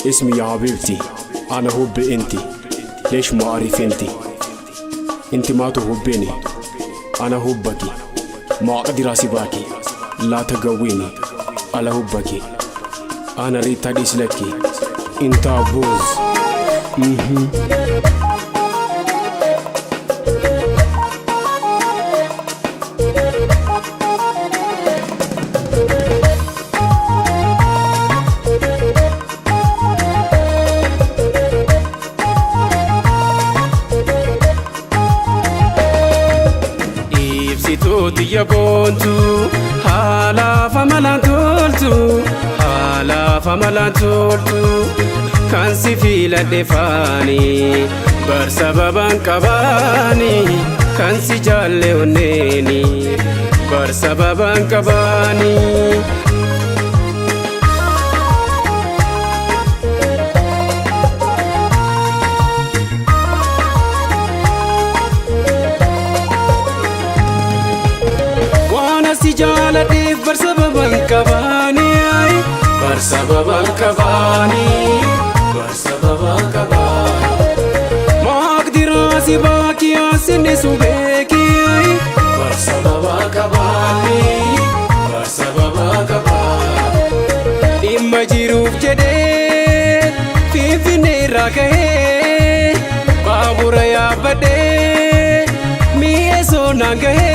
اسمي يا حبيبتي أنا حبي انتي، ليش ما أعرف انتي ما تحبيني، أنا حبكي ما أقدر أسيبكي، لا تقويني على حبكي، أنا ريت أديس لكي انت أبوز. Ibsituuti yaabontu haala famalaan toltu, haala famalaan toltu kan si filadhe faani bar sababaan qabaani kan si jaalle onneeni bar sababaan qabaani. Si jaaladheef bar sababaan qabaani, bar sababaan qabaani, bar sababaan qabaani. Maaqdiraa si baaki asinne subeeki, bar sababaan qabaani, bar sababaan qabaani. Dhimma jiruuf jedhee Finfinnee irraa ka'ee baabura yaabbadhee mi'eessoo naan gahee.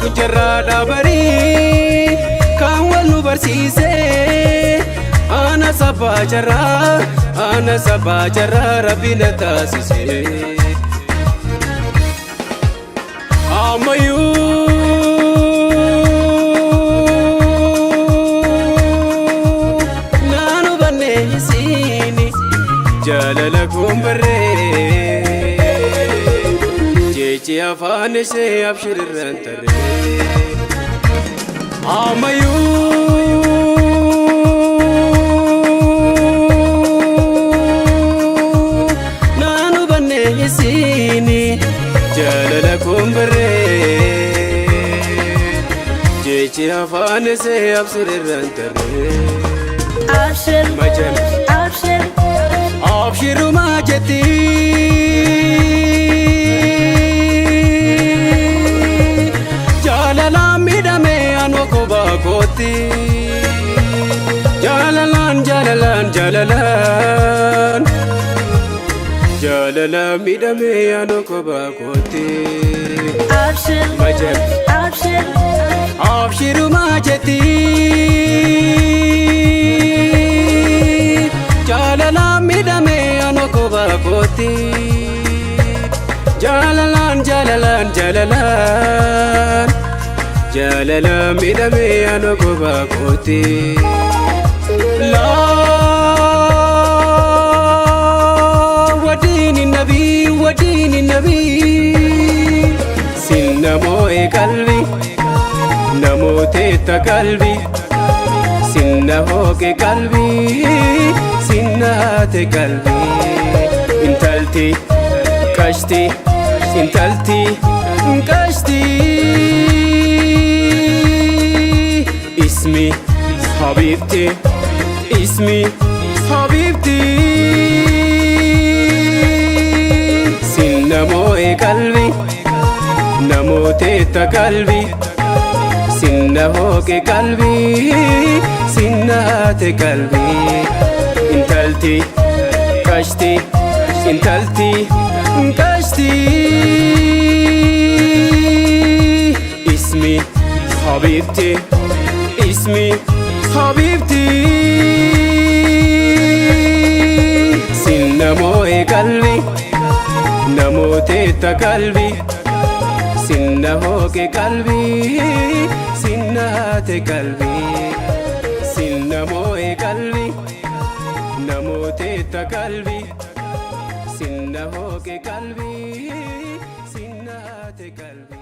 Kujarraa dhaabanii kan wal nu barsiisee ana sabbaa jarraa Rabbi na taasisee. Ammayyuu naan hubannee isiini jaalala kun barree. Jechi afaan ishee abshirran tarree. Ammayyuu naan hubannee isiini jaalala kun barree. Jechi afaan ishee abshirran tarree. Abshir, Majan abshir, abshiruma jetti. Jalalan, jalalan, jalalan, jalalan midame ano ko bakoti. abshir, Majan abshir, abshiruma jeti. Jalalan midame ano ko bakoti. Jalalan, jalalan, jalalan, jalala midame ano ko bakoti. La wadini nabi sin namoe kalbi namote ta kalbi sin nahoke kalbi sin nate kalbi. Intalti kashti intalti kashti. اسمي حبيبتي اسمي حبيبتي سن نموء قلبي نموت قلبي سنهوك قلبي سنات قلبي. انتلتي كشتي انتلتي كشتي. اسمي حبيبتي اسمي حبيبتي سن نموء قلبي نموت قلبي سنهوك قلبي سنات قلبي سن نموء قلبي نموت قلبي سنهوك قلبي سنات قلبي.